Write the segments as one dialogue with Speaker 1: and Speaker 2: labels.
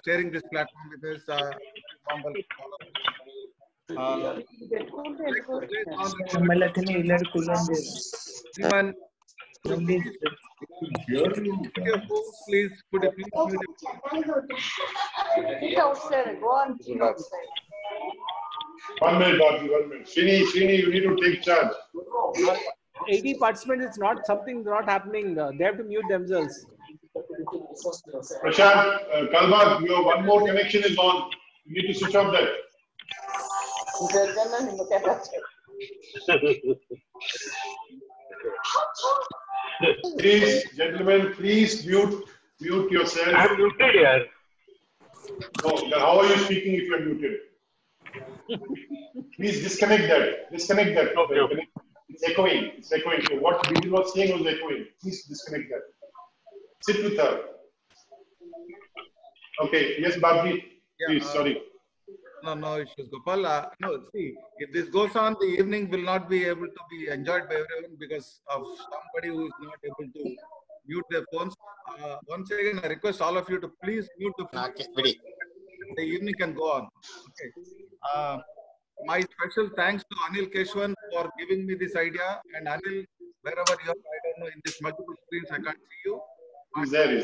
Speaker 1: sharing this platform with us. Warm welcome to all of you. Anyone, your phones, please. Could you please mute your
Speaker 2: Get outside. Go on. Keep outside.
Speaker 3: 1 minute, Bobby, 1 minute. Srini, you need to take charge.
Speaker 4: 80 participants, it's not something not happening. They have to mute themselves.
Speaker 3: Prashant, Kalbag, your one more connection is on. You need to switch off that. Please, gentlemen, please mute yourself.
Speaker 5: I'm muted here.
Speaker 3: Oh, how are you speaking if you are muted? Please disconnect that. Disconnect that.
Speaker 5: Okay.
Speaker 3: It's echoing. It's echoing. So what Bidhi was saying was echoing. Please disconnect that. Sit with her. Okay. Yes, Babji. Please, sorry.
Speaker 1: No issues, Gopal. No, see, if this goes on, the evening will not be able to be enjoyed by everyone because of somebody who is not able to mute their phones. Once again, I request all of you to please mute the phone. The evening can go on. Okay. My special thanks to Anil Keshwan for giving me this idea. And Anil, wherever you are, I don't know, in this multiple screens, I can't see you.
Speaker 3: He's there.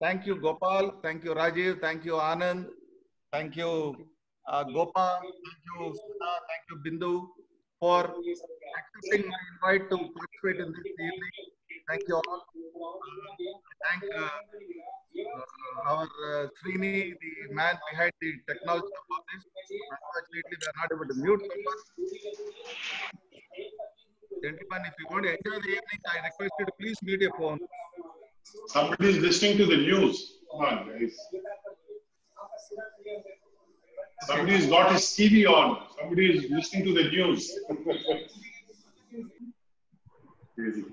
Speaker 1: Thank you, Gopal. Thank you, Rajiv. Thank you, Anand. Thank you, Gopal. Thank you, Sudha. Thank you, Bindu, for accepting my invite to participate in this evening. Thank you all. Thank our Srini, the man behind the technology of all this. Unfortunately, they are not able to mute someone. Gentlemen, if you want to enjoy the evening, I request you to please mute your phone.
Speaker 3: Somebody is listening to the news. Come on, guys. Somebody's got his TV on. Somebody is listening to the news. Crazy.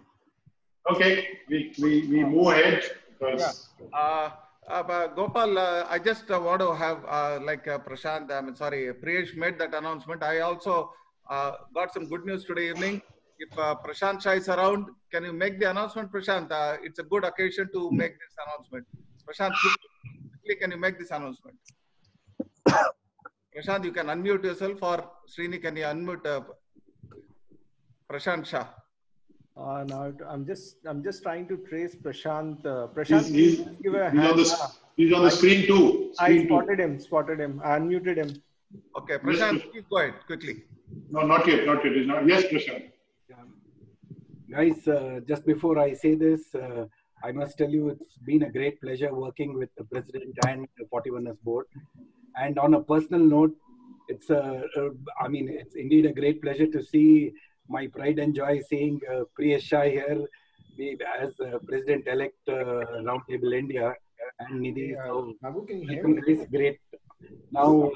Speaker 3: Okay, we move ahead because.
Speaker 1: Gopal, I just want to have Prashant. Priyesh made that announcement. I also got some good news today evening. If Prashant Shah is around, can you make the announcement, Prashant? It's a good occasion to make this announcement. Prashant, quickly, can you make this announcement? Prashant, you can unmute yourself, or Srini, can you unmute Prashant Shah?
Speaker 4: Now I'm just trying to trace Prashant.
Speaker 3: He's on the screen too.
Speaker 4: I spotted him. I unmuted him.
Speaker 1: Okay, Prashant, please go ahead quickly.
Speaker 3: No, not yet. It's not. Yes, Prashant.
Speaker 6: Guys, just before I say this, I must tell you it's been a great pleasure working with the president and the 41ers board. And on a personal note, it's indeed a great pleasure to see my pride and joy seeing Priyesh Shah here as President-elect Roundtable India and Nidhi. It's great. Now,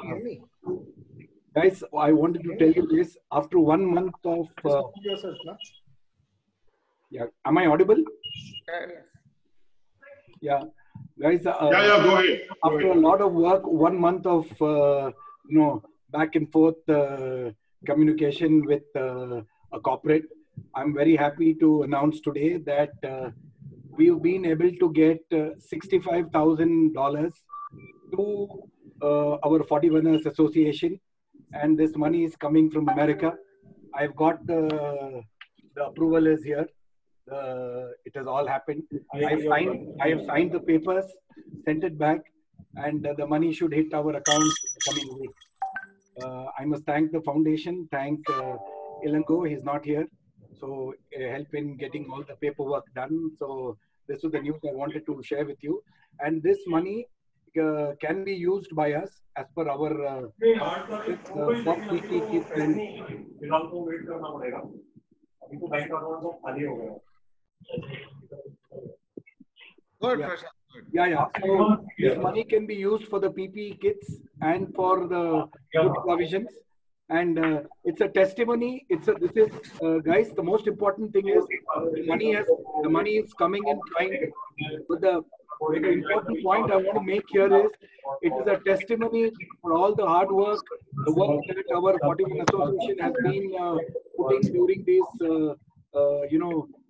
Speaker 6: guys, I wanted to tell you this. After 1 month of... yeah, am I audible? Yeah, guys.
Speaker 3: Go ahead.
Speaker 6: After a lot of work, 1 month of back and forth communication with a corporate, I'm very happy to announce today that we've been able to get $65,000 to our 41ers Association, and this money is coming from America. I've got the approval is here. It has all happened. I have signed the papers, sent it back, and the money should hit our account in the coming week. I must thank the foundation, thank Ilango, he's not here, so help in getting all the paperwork done. So this was the news I wanted to share with you, and this money can be used by us as per our
Speaker 1: Good,
Speaker 6: yeah.
Speaker 1: Prashant. Good.
Speaker 6: Yeah. So this money can be used for the PPE kits and for the food provisions. And it's a testimony. Guys, the most important thing is the money is coming in kind. But the important point I want to make here is it is a testimony for all the hard work, the work that our 41 Association has been putting during these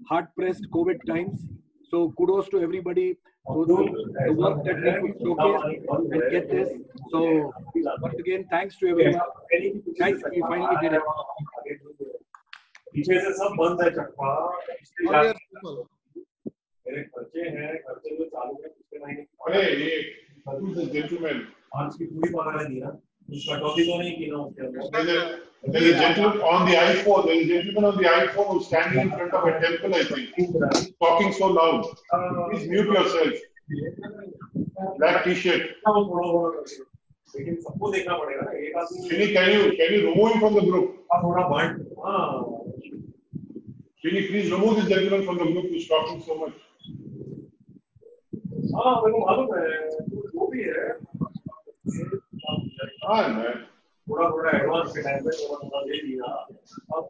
Speaker 6: hard-pressed COVID times. So kudos to everybody. to the work that we could showcase and get this. So once again, thanks to everyone. Guys, we finally did it.
Speaker 5: पीछे से सब बंद है चक्का
Speaker 1: All your people.
Speaker 5: मेरे खर्चे हैं खर्चे जो चालू है पिछले महीने
Speaker 3: अरे ये who's the gentleman?
Speaker 5: आज की पूरी पगार है दिया कुछ कटौती तो नहीं की ना उसके अंदर
Speaker 3: There's a gentleman on the iPhone. There's a gentleman on the iPhone who's standing in front of a temple, I think. He's talking so loud. Please mute yourself. Black T-shirt.
Speaker 5: लेकिन सबको देखना पड़ेगा ना एक आदमी
Speaker 3: Can you remove him from the group?
Speaker 5: थोड़ा बंद
Speaker 3: Can you please remove this gentleman from the group who's talking so much?
Speaker 5: हाँ मेरे को मालूम है वो भी है
Speaker 3: हाँ man.
Speaker 5: थोड़ा एडवांस के टाइम पे थोड़ा दे दिया अब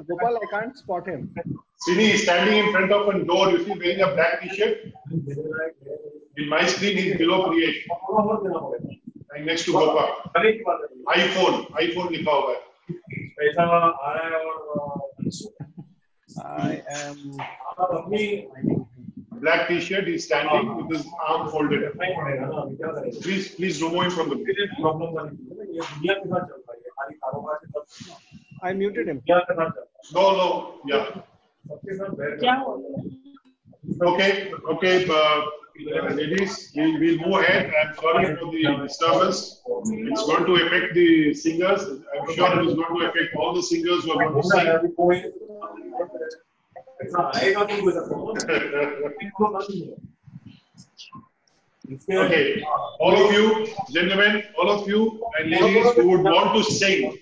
Speaker 4: Gopal, I can't spot him.
Speaker 3: Sini is standing in front of a door. You see, wearing a black T-shirt. In my screen, he's below creation.
Speaker 5: थोड़ा बहुत देना पड़ेगा
Speaker 3: And next to Gopa.
Speaker 5: करने की बात है
Speaker 3: iPhone लिखा हुआ है.
Speaker 5: पैसा आ रहा है और
Speaker 4: I am.
Speaker 5: अपनी
Speaker 3: Black T-shirt. He's standing with his arm folded.
Speaker 5: नहीं पड़ेगा ना अभी क्या करेंगे
Speaker 3: Please remove him from the group.
Speaker 5: Problem वाली ये दुनिया के साथ चल रहा है खाली कारोबार के साथ
Speaker 4: I muted him.
Speaker 5: दुनिया के साथ चल रहा है
Speaker 3: No, yeah.
Speaker 5: सबके साथ बैठ क्या
Speaker 3: Okay, ladies, we'll move ahead. I'm sorry for the disturbance. It's going to affect the singers. I'm sure it is going to affect all the singers who are going to sing.
Speaker 5: ऐसा आएगा तो कोई सकता
Speaker 3: Okay, all of you, gentlemen, all of you and ladies who would want to sing,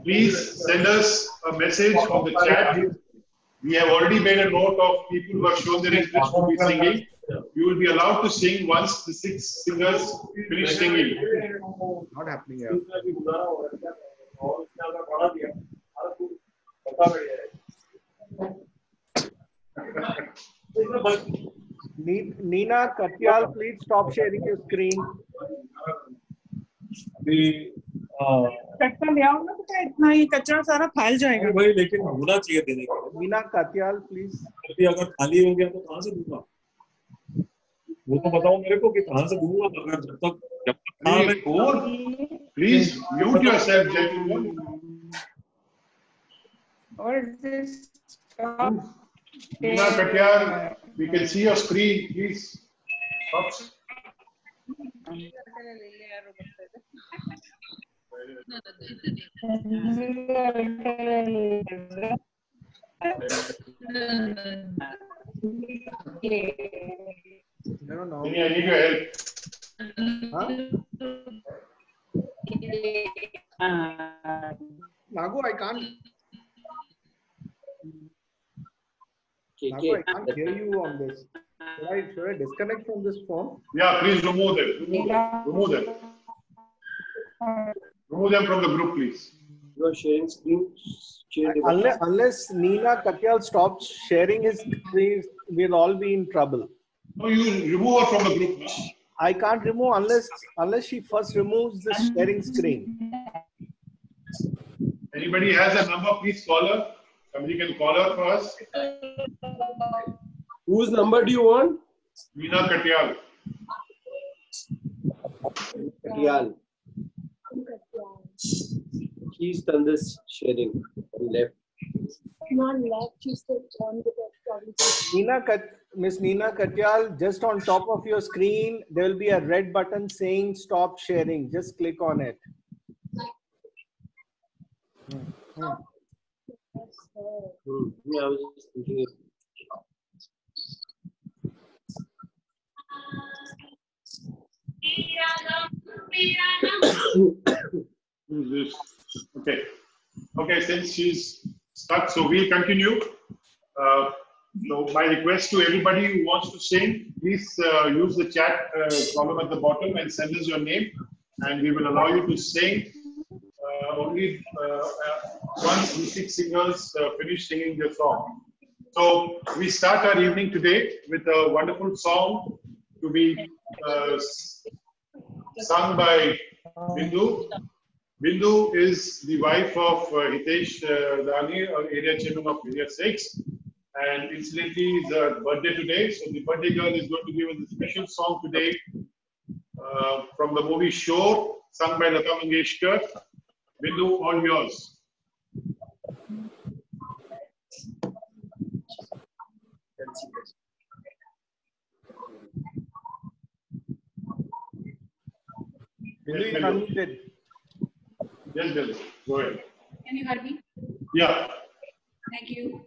Speaker 3: please send us a message on the chat. We have already made a note of people who have shown their interest to be singing. You will be allowed to sing once the 6 singers finish singing.
Speaker 1: Not happening here.
Speaker 4: Nina Katyal, please stop sharing your screen.
Speaker 7: कट्टा ले आओ ना बेटा इतना ही कचरा सारा फैल जाएगा
Speaker 5: भाई लेकिन होना चाहिए देने के लिए
Speaker 4: Nina Katyal, please.
Speaker 5: अभी अगर खाली हो गया तो कहाँ से दूंगा वो तो बताओ मेरे को कि कहाँ से दूंगा अगर जब तक
Speaker 3: Please mute yourself, gentlemen.
Speaker 7: और this
Speaker 3: Nina Katyal, we can see your screen, please. Stop.
Speaker 4: No, no.
Speaker 3: Sini, I need your help.
Speaker 4: Nago, I can't. Nago, I can't hear you on this. Should I disconnect from this phone?
Speaker 3: Yeah, please remove them. Remove them. Remove them from the group, please.
Speaker 5: You are sharing screen.
Speaker 4: Unless Nina Katyal stops sharing his screen, we'll all be in trouble.
Speaker 3: No, you remove her from the group.
Speaker 4: I can't remove unless she first removes the sharing screen.
Speaker 3: Anybody has a number, please call her. Somebody can call her for us.
Speaker 5: Whose number do you want?
Speaker 3: Nina Katyal.
Speaker 5: Katyal. She's done this sharing on left.
Speaker 2: Not left, she said on the left.
Speaker 4: Miss Nina Katyal, just on top of your screen, there will be a red button saying stop sharing. Just click on it.
Speaker 5: Yeah, I was just thinking it.
Speaker 3: Who's this? Okay. Okay, since she's stuck, so we'll continue. So my request to everybody who wants to sing, please use the chat column at the bottom and send us your name, and we will allow you to sing only once the 6 singers finish singing their song. So we start our evening today with a wonderful song to be sung by Bindu. Bindu is the wife of Hitesh Dani, area chairman of Area 6. And incidentally, it's her birthday today. So the birthday girl is going to give us a special song today from the movie Shore, sung by Lata Mangeshkar. Bindu, all yours.
Speaker 4: Bindu is unmuted.
Speaker 3: Yes, Bindu. Go ahead.
Speaker 8: Can you hear me?
Speaker 3: Yeah.
Speaker 8: Thank you.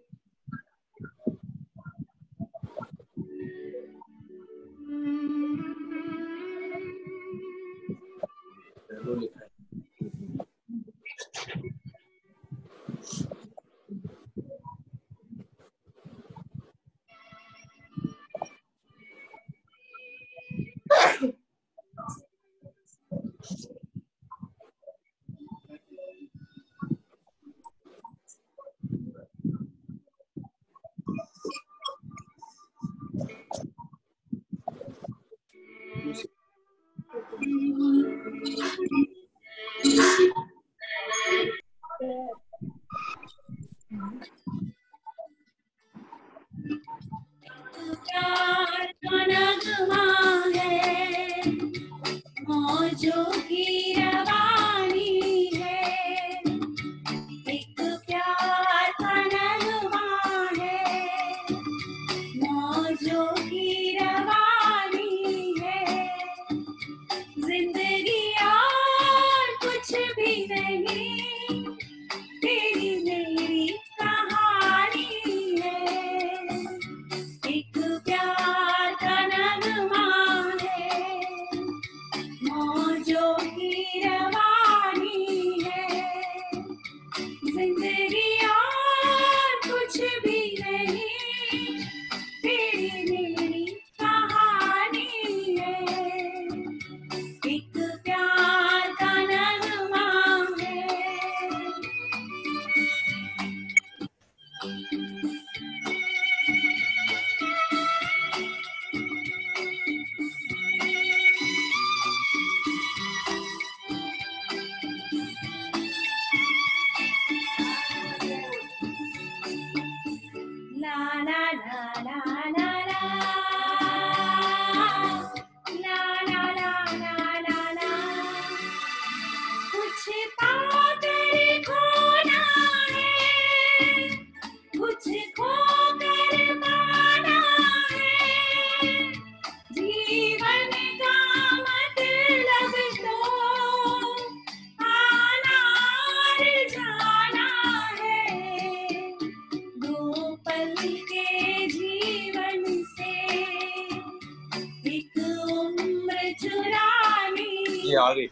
Speaker 9: ये आ गई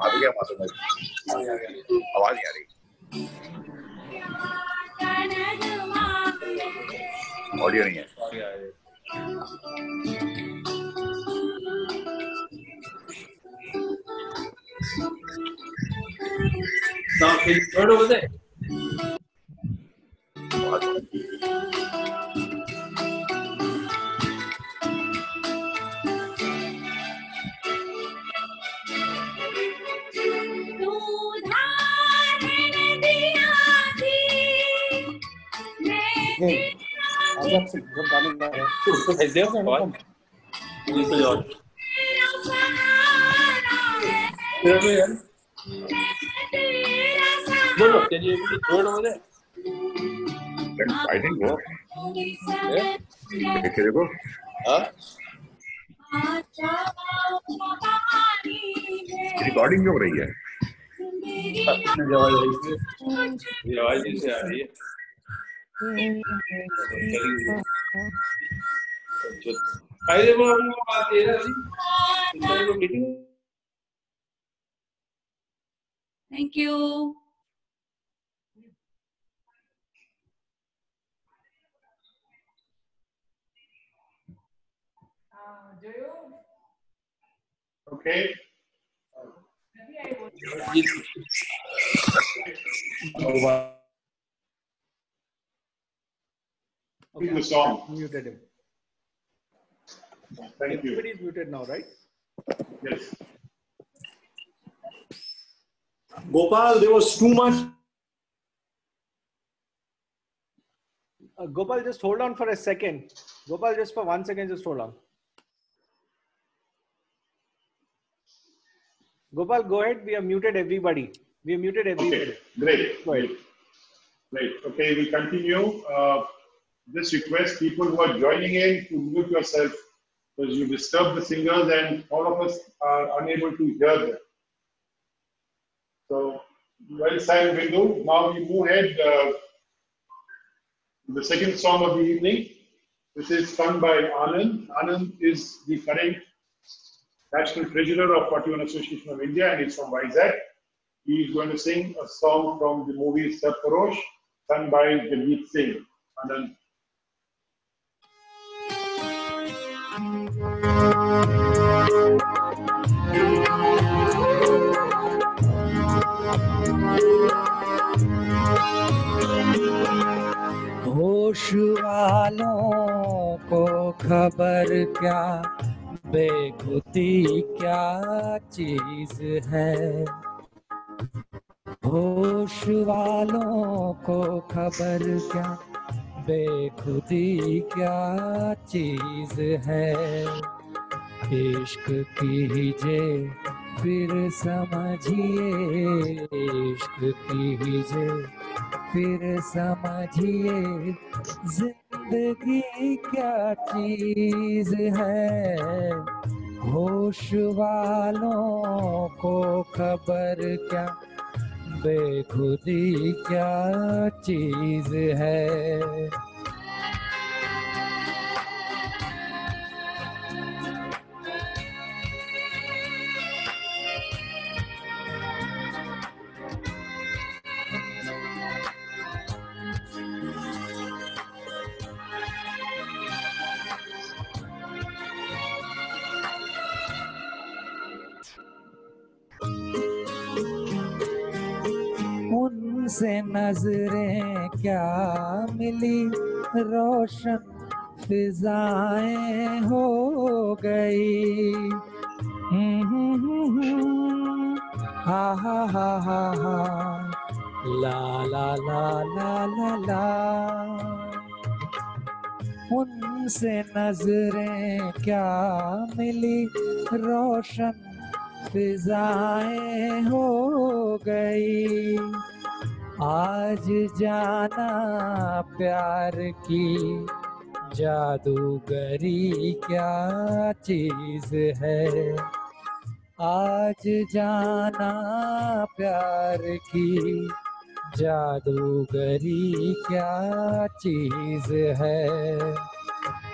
Speaker 9: आ गया मासूम आवाज नहीं आ रही audio नहीं है
Speaker 5: Now, can you turn over there?
Speaker 4: जब गाने गा रहे हैं
Speaker 5: उसको भेज दिया तो और No, can you turn over there?
Speaker 9: I think वो देखे देखो रिकॉर्डिंग क्यों हो रही है
Speaker 5: आवाज से आ रही है फायदे में हम बात ये रही meeting
Speaker 8: Thank you.
Speaker 3: Okay.
Speaker 4: Okay.
Speaker 3: The song.
Speaker 4: Muted him.
Speaker 3: Thank you.
Speaker 4: Everybody is muted now, right?
Speaker 3: Yes.
Speaker 5: Gopal, there was too much.
Speaker 4: Gopal, just hold on for a second. Gopal, just for 1 second, just hold on. Gopal, go ahead. We have muted everybody. We have muted everybody.
Speaker 3: Okay, great. Great. Okay, we continue. Just request people who are joining in to mute yourself because you disturb the singers and all of us are unable to hear them. So, well said, Bindu. Now we move ahead. The second song of the evening. This is sung by Anand. Anand is the current National Treasurer of 41 Association of India and he's from Vizag. He is going to sing a song from the movie Sarfarosh, sung by Jagjit Singh. Anand.
Speaker 10: होश वालों को खबर क्या, बेखुदी क्या चीज है। होश वालों को खबर क्या, बेखुदी क्या चीज है। इश्क कीजिए फिर समझिए, इश्क कीजिए फिर समझिए, जिंदगी क्या चीज है। होश वालों को खबर क्या, बेखुदी क्या चीज है। उनसे नजरें क्या मिली, रोशन फिजाएं हो गई। हा हा हा हा हा, ला ला ला ला ला ला। उनसे नजरें क्या मिली, रोशन फिजाएं हो गई। आज जाना प्यार की जादूगरी क्या चीज है। आज जाना प्यार की जादूगरी क्या चीज है।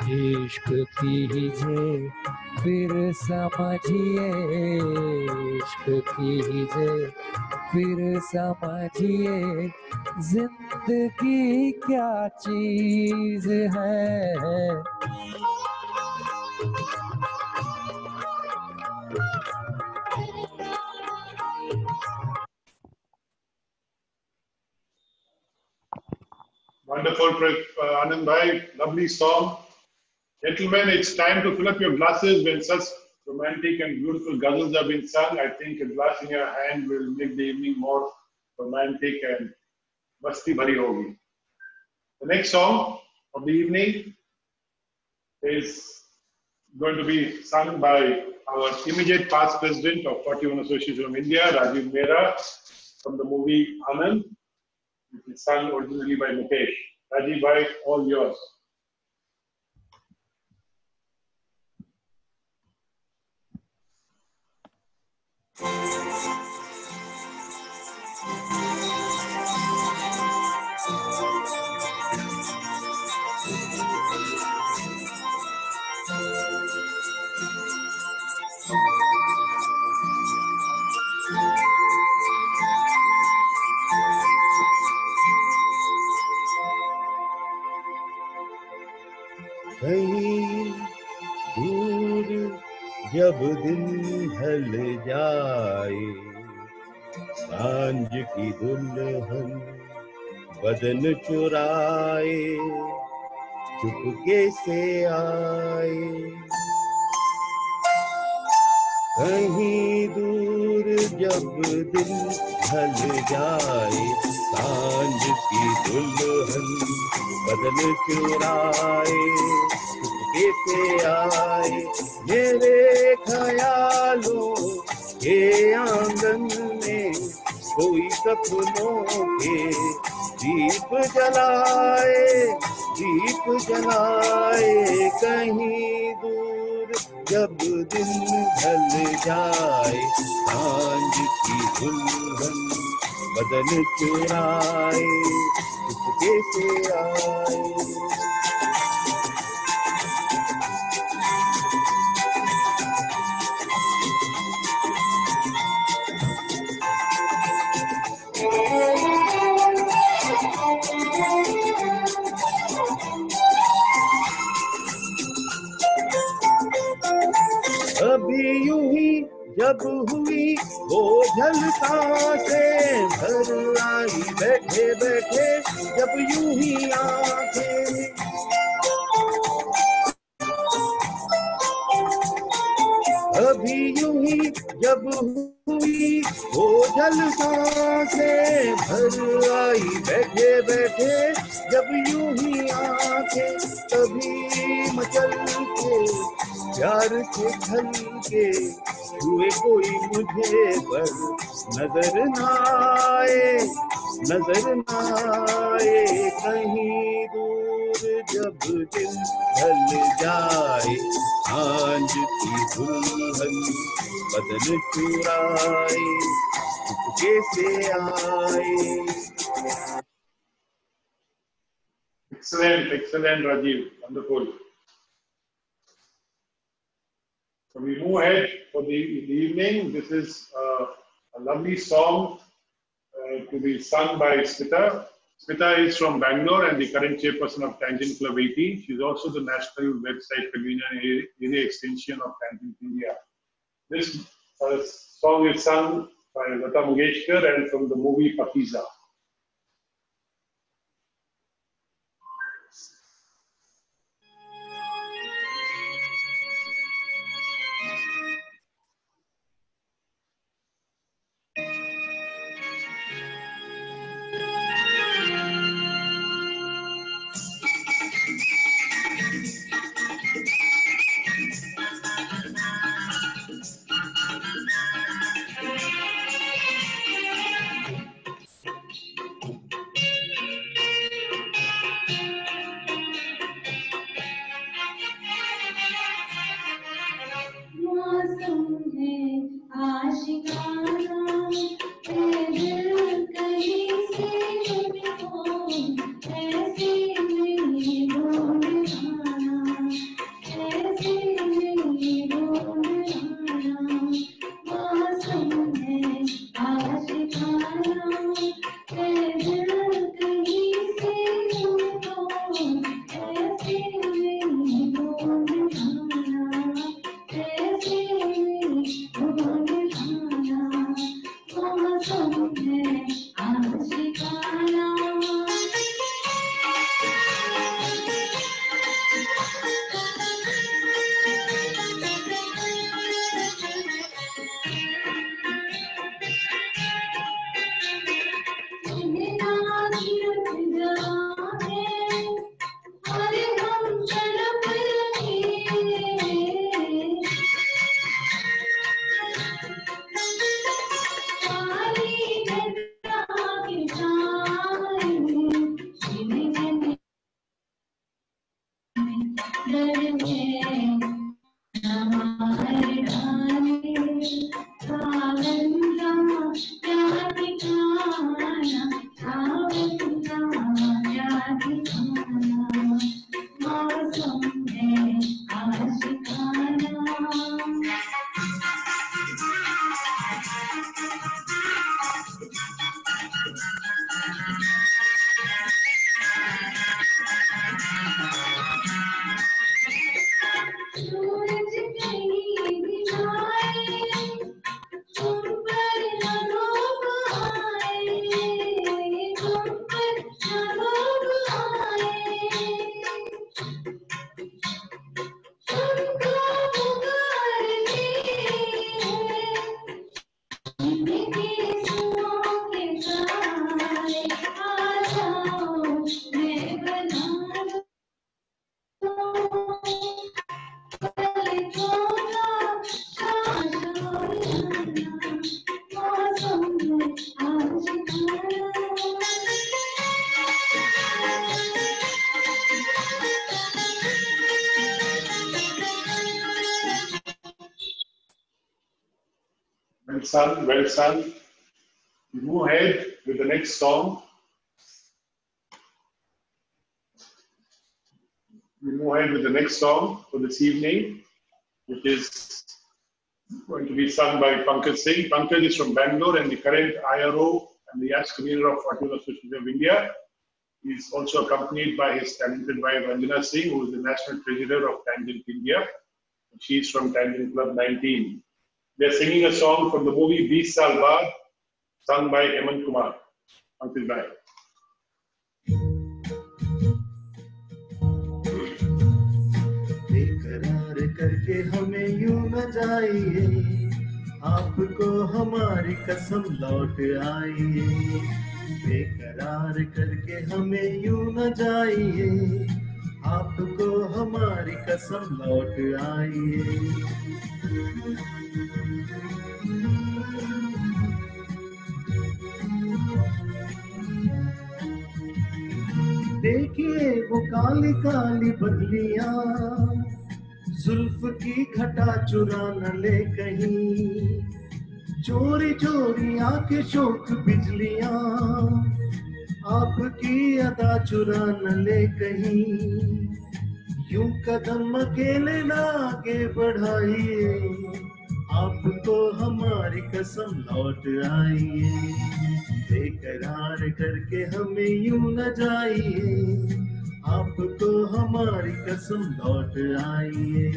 Speaker 10: इश्क कीजिए फिर समझिए, इश्क कीजिए फिर समझिए, जिंदगी क्या चीज है।
Speaker 3: Wonderful, Anand Bhai. Lovely song. Gentlemen, it's time to fill up your glasses when such romantic and beautiful ghazals have been sung. I think a glass in your hand will make the evening more romantic and masti bhari hogi. The next song of the evening is going to be sung by our immediate past president of 41 Association of India, Rajiv Mehra, from the movie Anand. It is sung originally by Mukesh. Rajiv Bhai, all yours.
Speaker 11: कहीं दूर जब दिन ढल जाए, सांझ की दुल्हन बदन चुराए, चुपके से आए। कहीं दूर दूर जब दिन ढल जाए, सांझ की दुल्हन बदन चुराए, चुपके से आए मेरे ख्यालों के आंगन में, कोई सपनों के दीप जलाए, दीप जलाए। कहीं दूर जब दिन ढल जाए, सांझ की दुल्हन बदन चुराए, चुपके से आए। अभी यूं ही जब हुई वो झलसाएं भर आई, बैठे बैठे जब यूं ही आंखें, अभी यूं ही जब हुई वो झलसाएं भर आई, बैठे बैठे जब यूं ही आंखें, तभी मचल के प्यार से ढल के छुए कोई मुझे पर नजर ना आए, नजर ना आए। कहीं दूर जब दिन ढल जाए, सांझ की दुल्हन बदन चुराए, चुपके से आए।
Speaker 3: Excellent, excellent, Rajiv. Wonderful. So we move ahead for the evening. This is a lovely song to be sung by Smita. Smita is from Bangalore and the current chairperson of Tangent Club 18. She's also the national website convener and area extension of Tangent India. This song is sung by Lata Mangeshkar and from the movie Pakiza. son, well son. We move ahead with the next song. We move ahead with the next song for this evening, which is going to be sung by Pankaj Singh. Pankaj is from Bangalore and the current IRO and the Yacht Convener of Hotel Association of India. He is also accompanied by his talented wife Anjana Singh, who is the National Treasurer of Tangent India. She is from Tangent Club 19. They are singing a song from the movie 20 Saal Baad, sung by Hemant Kumar. Pankaj Bhai.
Speaker 11: बेकरार करके हमें यूं न जाइए, आपको हमारी कसम लौट आइए। बेकरार करके हमें यूं न जाइए, आपको हमारी कसम लौट आइए। देखिए वो काली काली बदलियां, जुल्फ की घटा चुरा न ले कहीं, चोरी चोरी आके शोक बिजलियां, आपकी अदा चुरा न ले कहीं। यूं कदम अकेले ना आगे बढ़ाइए, आपको हमारी कसम लौट आइए। बेकरार करके हमें यूं न जाइए, आपको हमारी कसम लौट आइए।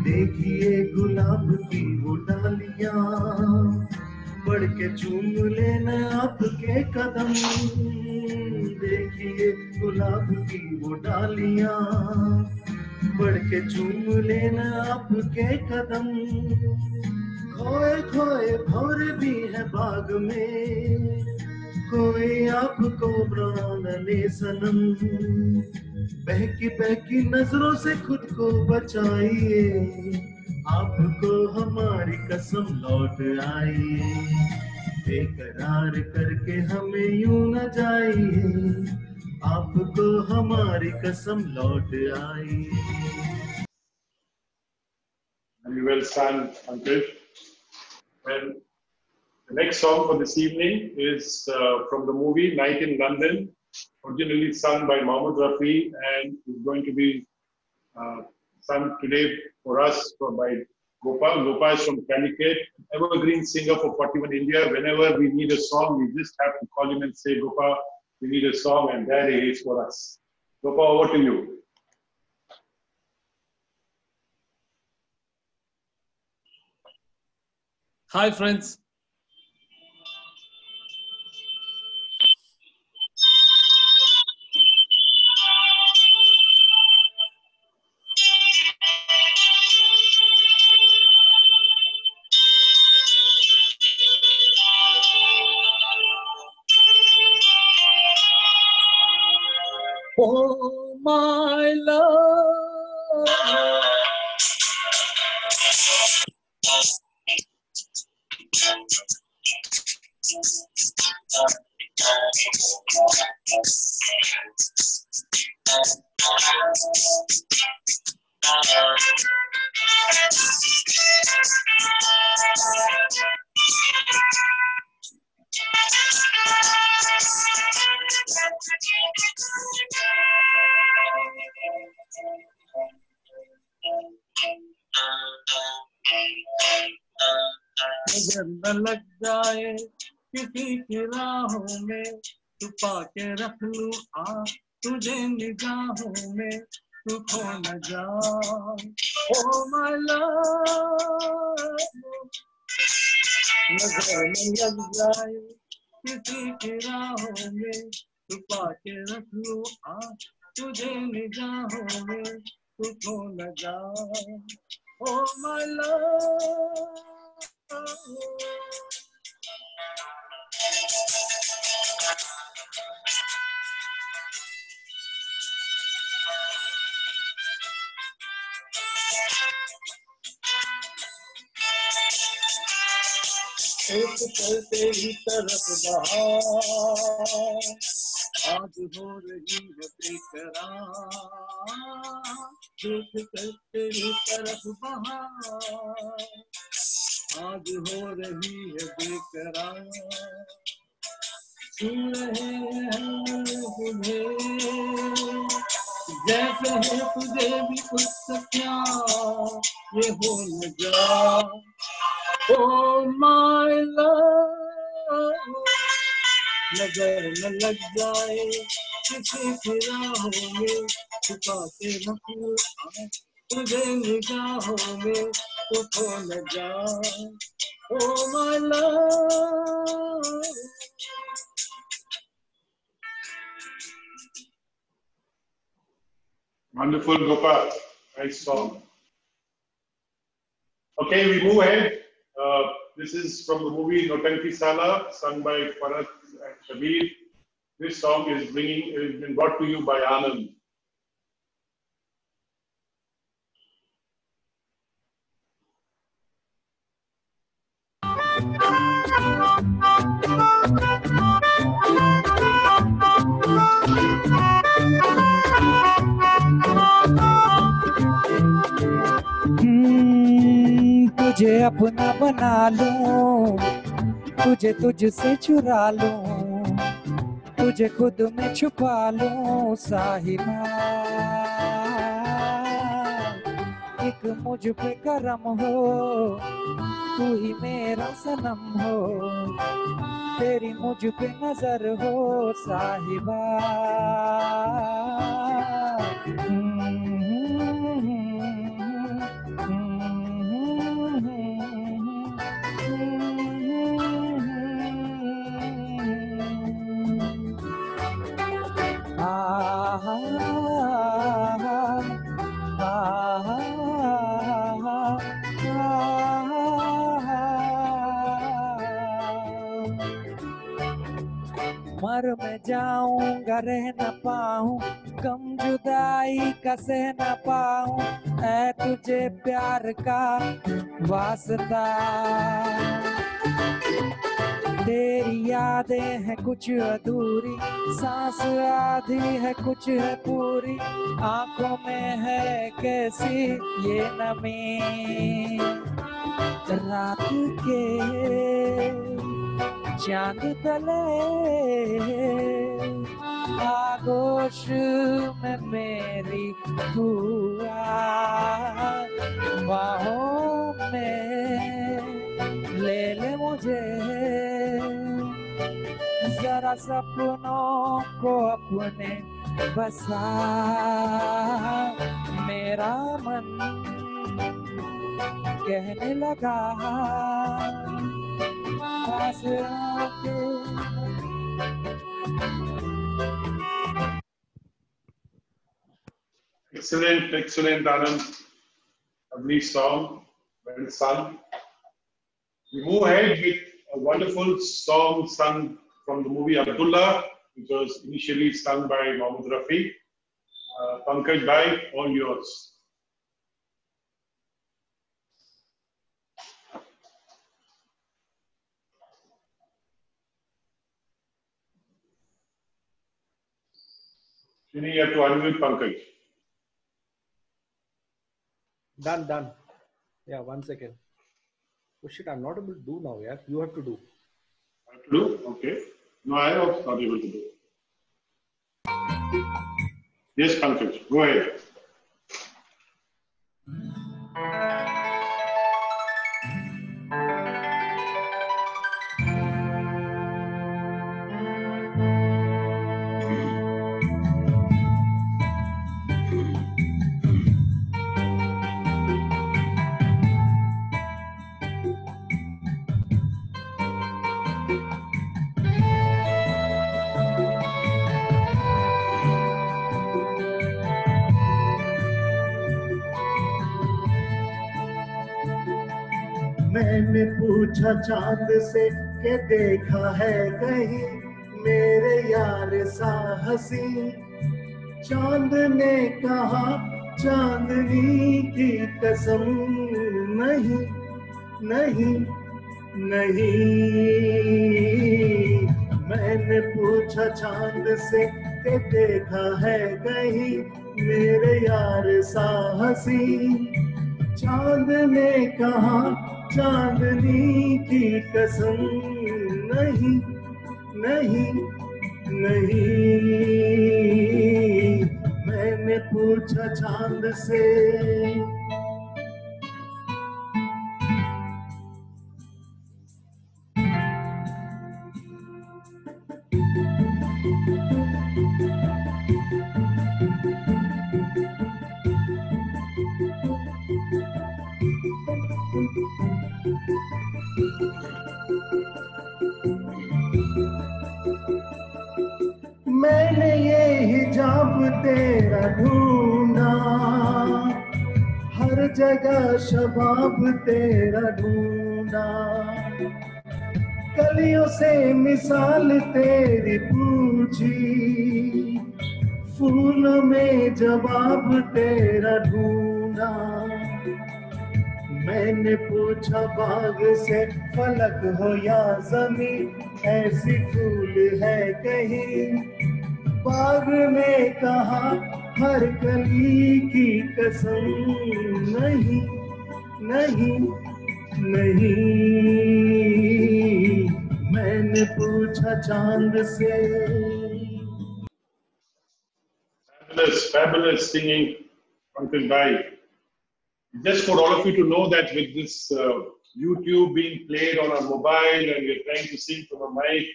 Speaker 11: देखिए गुलाब की वो डालियां, बढ़ के चूम लेना आपके कदम। देखिए गुलाब की वो डालियां, बढ़ के चूम लेना आपके कदम। खोए खोए भौर भी है बाग में, कोई आपको बुला ले सनम। बहकी बहकी नजरों से खुद को बचाइए, आपको हमारी कसम लौट आइए। बेकरार करके हमें यूं न जाइए, आपको हमारी कसम लौट आइए।
Speaker 3: Very well sung, Pankaj. And the next song for this evening is from the movie Night in London, originally sung by Mohammed Rafi, and is going to be sung today for us by Gopal. Gopal is from Calicut, evergreen singer for 41 India. Whenever we need a song, we just have to call him and say, Gopal, we need a song, and there he is for us. Gopal, over to you.
Speaker 12: Hi, friends. Oh, my love. नजर न लग जाए किसी की राहों में, छुपा के रख लूं आ तुझे निगाहों में, तू खो न जाए। ओ माय लव, नजर न लग जाए किसी की राहों में, छुपा के रख लूं आ तुझे निगाहों में, तू खो न जाए। Oh my love. एक पल तेरी तरफ बहार, आज हो रही है बेकरार, देख कर तेरी तरफ बहार, आज हो रही है बेकरार। सुन रहे हैं तुम्हें जैसे है तुझे भी कुछ क्या ये हो न जा। ओ माय लव, नजर न लग जाए किसी की राहों में, छुपा के रखूं तुझे निगाहों में, तो खो न जाए। Oh my love.
Speaker 3: Wonderful, Gopal. Nice song. Okay, we move ahead. This is from the movie Notanki Sala, sung by Farhat and Shabir. This song is been brought to you by Anand.
Speaker 10: तुझे अपना बना लूं, तुझे तुझसे चुरा लूं, तुझे खुद में छुपा लूं साहिबा, एक मुझ पे करम हो, तू ही मेरा सनम हो, तेरी मुझ पे नजर हो साहिबा। मर मैं जाऊंगा रह न पाऊं, गम जुदाई का सह न पाऊं, ऐ तुझे प्यार का वास्ता, तेरी यादें हैं कुछ अधूरी, सांस आधी है कुछ है पूरी, आंखों में है कैसी ये नमी, रात के चांद तले आगोश में मेरी हुआ, बाहों में ले ले मुझे, जरा सपनों को अपने बसा, मेरा मन कहने लगा पास आके।
Speaker 3: Excellent, excellent, Anand. Lovely song, well sung. We move ahead with a wonderful song sung from the movie Abdullah, which was initially sung by Mohammed Rafi. Pankaj Bhai, all yours. Shini, you have to unmute Pankaj.
Speaker 4: Done. Yeah, 1 second. Oh shit, I'm not able to do now, yeah. You have to do.
Speaker 3: I have to do? Okay. No, I am not able to do. Yes, Pankaj, go ahead.
Speaker 12: मैंने पूछा चांद से कि देखा है कहीं मेरे यार सा हसी, चांद ने कहा चांदनी की कसम नहीं नहीं नहीं। मैंने पूछा चांद से कि देखा है कहीं मेरे यार सा हंसी, चांद ने कहा चांदनी की कसम, नहीं नहीं नहीं। मैंने पूछा चांद से। मैंने ये हिजाब तेरा ढूंढा, हर जगह शबाब तेरा ढूंढा, कलियों से मिसाल तेरी पूछी, फूलों में जवाब तेरा ढूंढा। मैंने पूछा बाग से फलक हो या जमीन, ऐसी फूल है कहीं, बाग में कहा हर कली की कसम, नहीं नहीं नहीं। मैंने पूछा चांद से।
Speaker 3: Fabulous, fabulous singing, Pankaj Bhai. Just for all of you to know that with this YouTube being played on our mobile and we're trying to sing from a mic,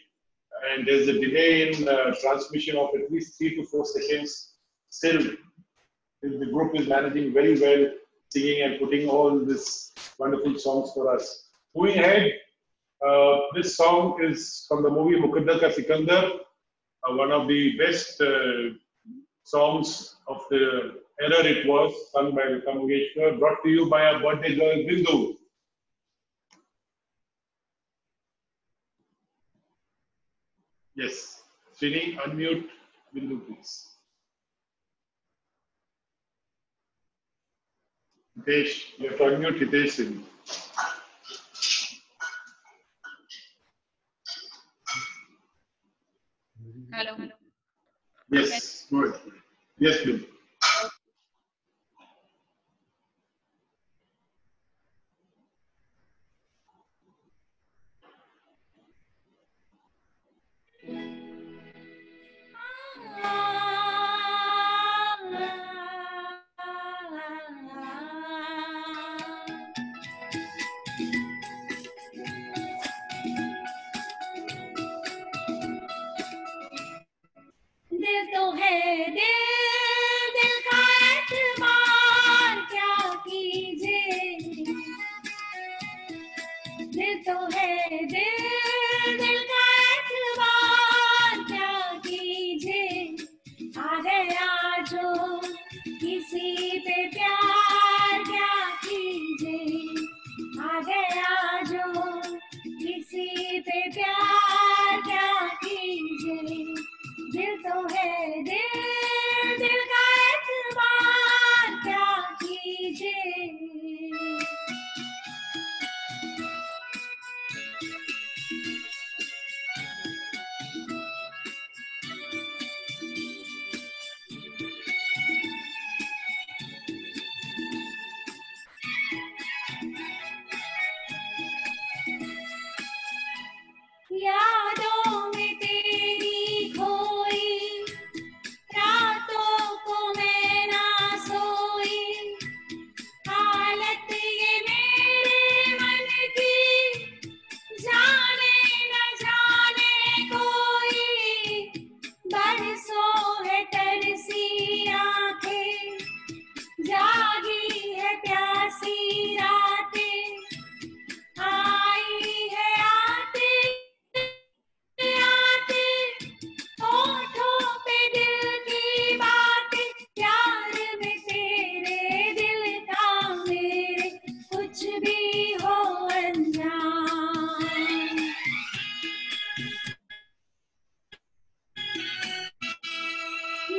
Speaker 3: and there's a delay in transmission of at least 3 to 4 seconds, still the group is managing very well, singing and putting all these wonderful songs for us. Moving ahead, this song is from the movie Muqaddar Ka Sikandar, one of the best songs of the era it was, sung by Lata Mangeshkar, brought to you by our birthday girl Bindu. Yes, Srini, unmute Bindu, please. Hitesh, you have to unmute Hitesh Srini.
Speaker 8: Hello.
Speaker 3: Yes, good. Yes, Bindu.
Speaker 13: दिल तो है दिल, दिल का एतबार क्या कीजिए। दिल तो है दिल, दिल का एतबार क्या कीजिए। आ गया जो किसी पे प्यार क्या कीजिए। आ गया जो किसी पे प्यार क्या कीजिए। दिल तो है दिल, दिल का एतबार क्या कीजिए। यादों में तेरी खोई रातों को मैं ना सोई। हालत ये मेरे मन की जाने न जाने कोई। बरसों है तरसी आंखें, जागी है प्यासी रातें। आई है आते आते होठों पे दिल की बातें। प्यार में तेरे दिल का मेरे कुछ भी हो अनजान।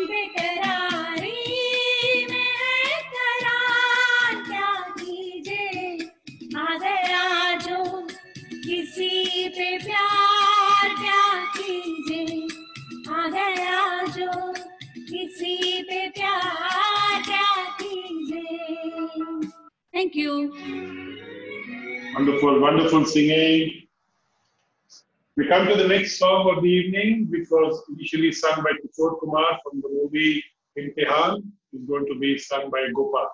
Speaker 13: बेकरारी में है करार क्या कीजिए। आ गया जो
Speaker 8: you.
Speaker 3: Wonderful, wonderful singing. We come to the next song of the evening, which was initially sung by Kishore Kumar from the movie Imtihan. It's going to be sung by Gopal.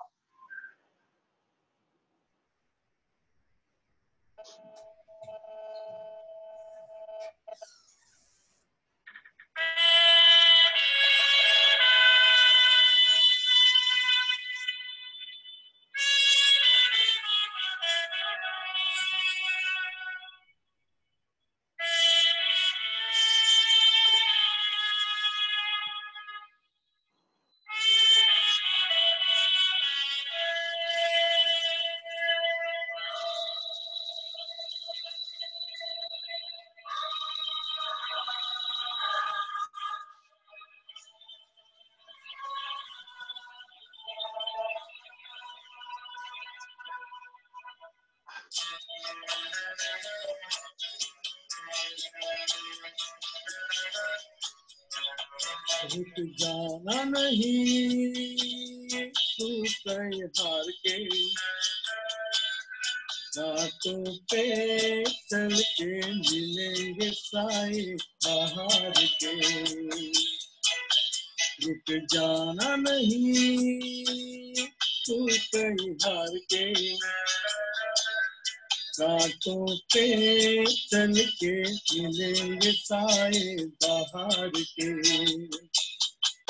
Speaker 12: रुक जाना नहीं तू कहीं हार के रातों पे चल के मिलेंगे साए बाहर के रुक जाना नहीं तू कहीं हार के रातों पे चल के मिलेंगे साए बाहर के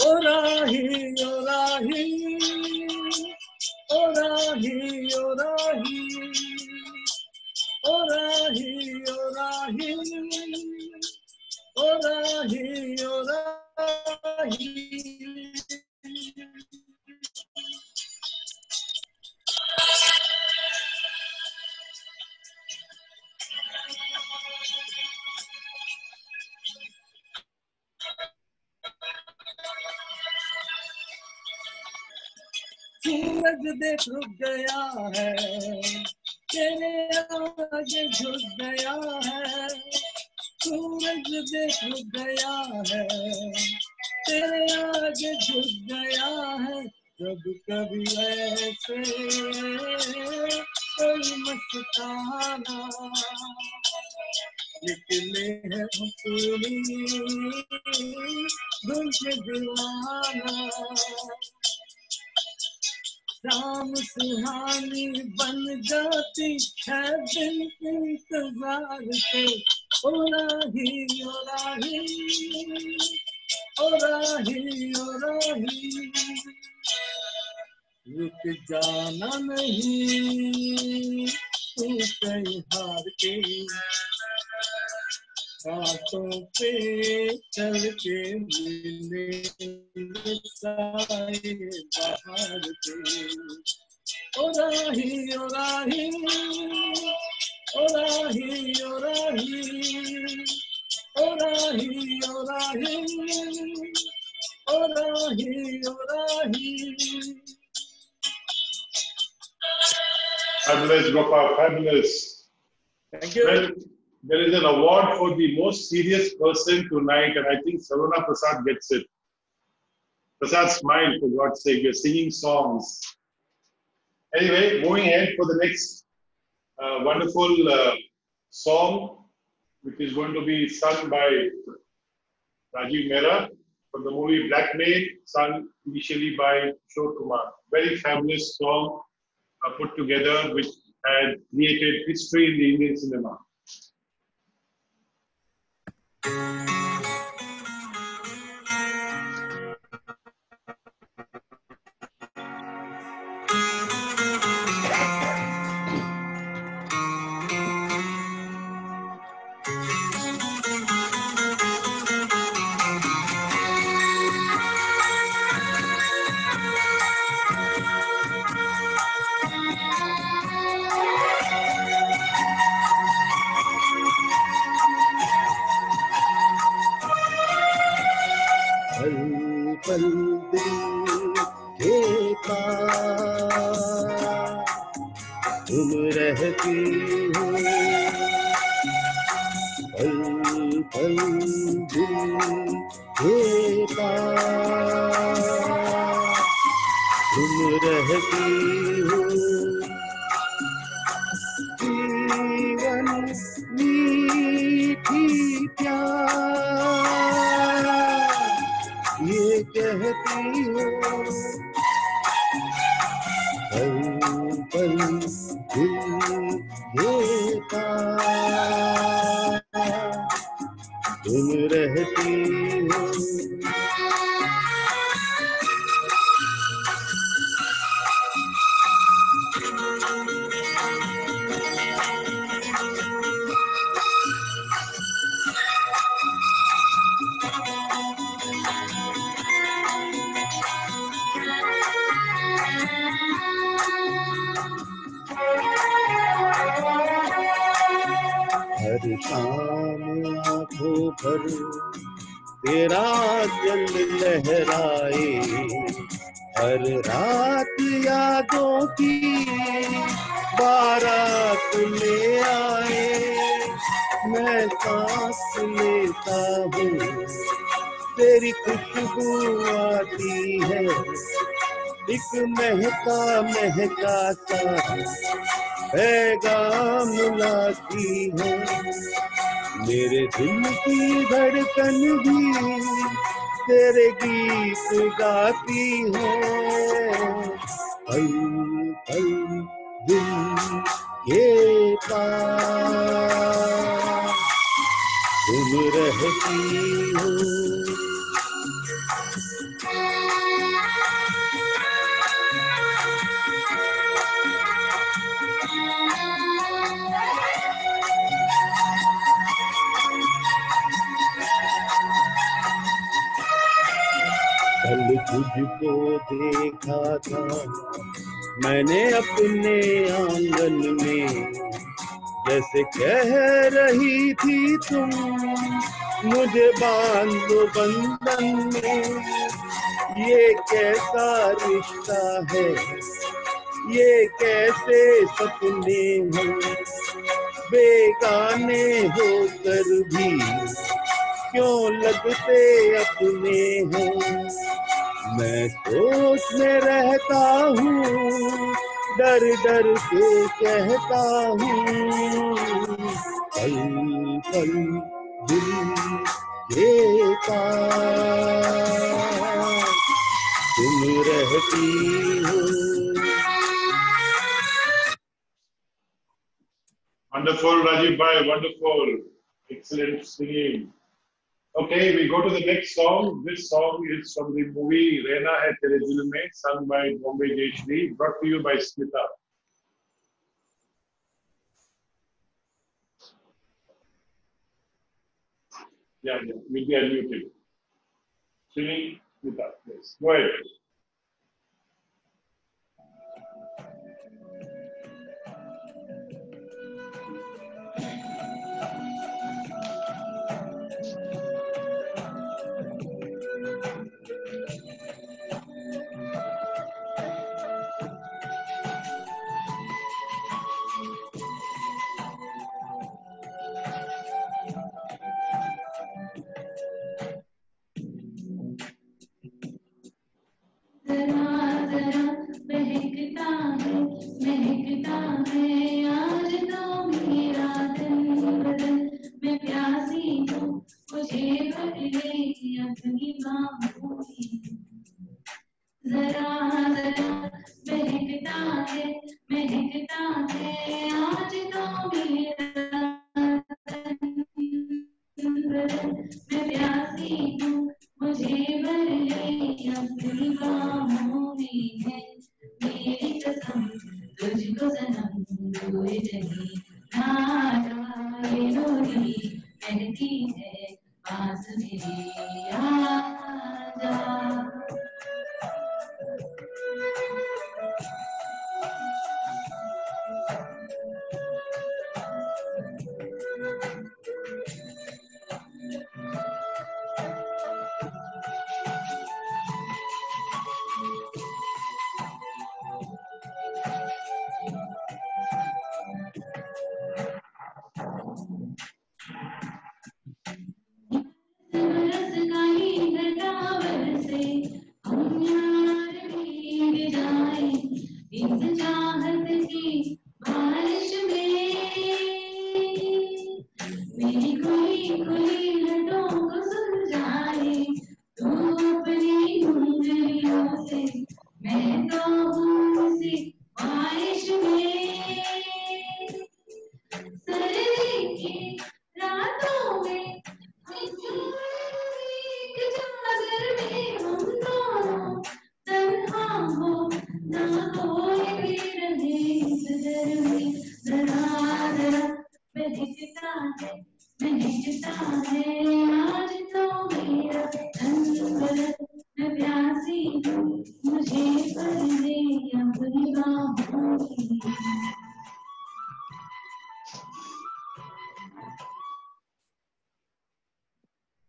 Speaker 12: ओ राही ओ राही ओ राही ओ राही ओ राही ओ राही ओ राही ओ राही सूरज देख रुक गया है तेरे आगे झुक गया है सूरज देख रुक गया है तेरे आगे झुक गया है जब कभी ऐसे कोई मस्ताना निकले हैं अपनी धुन के दीवाना शाम सुहानी बन जाती है दिन इंतजार के ओ राही ओ राही ओ राही ओ राही रुक जाना नहीं तू कहीं हार के रातों पे चल के मिले साए बाहर के ओ राही ओ राही ओ राही ओ राही ओ राही ओ राही ओ राही ओ राही
Speaker 3: Fabulous, Gopal, fabulous.
Speaker 12: Thank you.
Speaker 3: Well, there is an award for the most serious person tonight, and I think Saruna Prasad gets it. Prasad, smile, for God's sake. You're singing songs. Anyway, moving ahead for the next wonderful song, which is going to be sung by Rajiv Mehra from the movie Blackmail, sung initially by Kishore Kumar. Very fabulous song put together, which had created history in the Indian cinema.
Speaker 11: पल दिल के पास तुम रहती हो पल पल दिल के पास तुम रहती हो कहती हो, पल पल दिल देता तुम रहती हो। हर शाम आंखों पर तेरा जल लहराए, हर रात यादों की बारात ले आए। मैं सांस लेता हूँ तेरी खुशबू आती है, एक महका महका सा पैगाम लाती है। मेरे दिल की धड़कन भी तेरे गीत गाती है। पल पल दिल के पास तुम रहती हो। कल तुझको देखा था मैंने अपने आंगन में, जैसे कह रही थी तुम मुझे बांधो बंधन में। ये कैसा रिश्ता है, ये कैसे सपने हैं, बेगाने होकर भी क्यों लगते अपने हैं। मैं सोच में रहता हूँ, डर डर के कहता हूँ, पल पल दिल के पास तुम रहती हो।
Speaker 3: Wonderful, Rajiv bhai, wonderful. Excellent singing. Okay, we go to the next song. This song is from the movie Rehna Hai Tere Dil Mein, sung by Bombay Jayashree, brought to you by Smita. Yeah, we'll be unmuted. Singing Smita, yes. Go ahead.
Speaker 13: महकता है आज तो मेरा दिल, मैं प्यासी हूँ मुझे भर ले अपनी बाहों में। जरा जरा महकता है आज तो मेरा दिल, मैं प्यासी हूँ मुझे भर ले अपनी बाहों में है। मेरी कसम तुझको सनम नजर में जरा जरा बहकता है आज तो मेरा तन बदन मैं प्यासी हूँ मुझे भर ले अपनी बाहों में।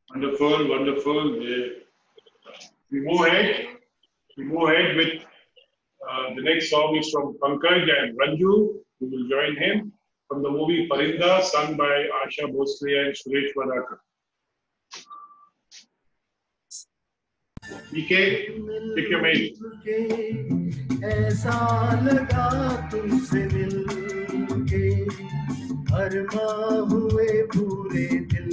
Speaker 3: Wonderful, wonderful. We move ahead. We move ahead with the next song is from Pankaj and Ranju, who will join him from the movie Parinda, sung by Asha Bhosle and Suresh Wadakar. PK, pick your mate.
Speaker 11: ऐसा लगा तुमसे मिलके अरमा हुए पूरे दिल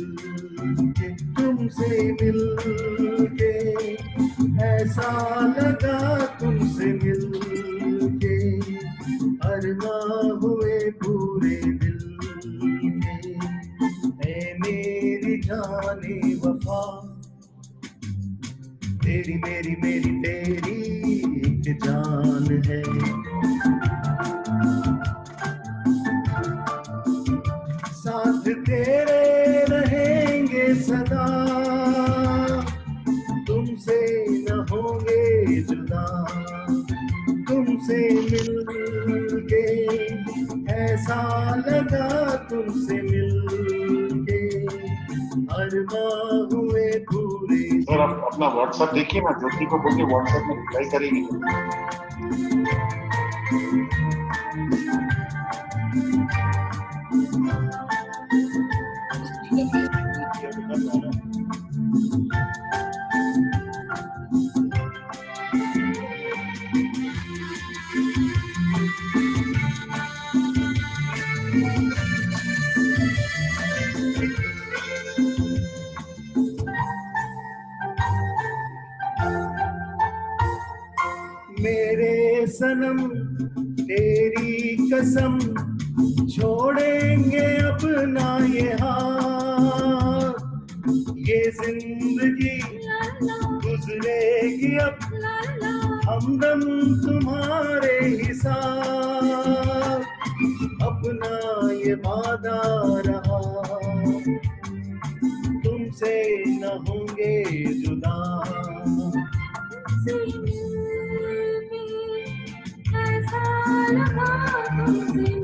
Speaker 11: के तुमसे मिलके ऐसा लगा तुमसे मिलके अरमा हुए पूरे दिल के ऐ मेरी जाने वफा तेरी मेरी मेरी तेरी एक जान है साथ तेरे रहेंगे सदा तुमसे न होंगे जुदा तुमसे मिलके ऐसा लगा तुमसे मिलके अरमा हुए पूरे।
Speaker 3: और आप अपना व्हाट्सएप देखिए ना, ज्योति को बोलिए व्हाट्सएप में रिप्लाई करेंगे।
Speaker 11: मेरे सनम तेरी कसम छोड़ेंगे अपना ये हाथ ये जिंदगी गुजरेगी अब हमदम तुम्हारे ही साथ अपना ये वादा रहा तुमसे न होंगे जुदा
Speaker 13: ऐसा लगा तुमसे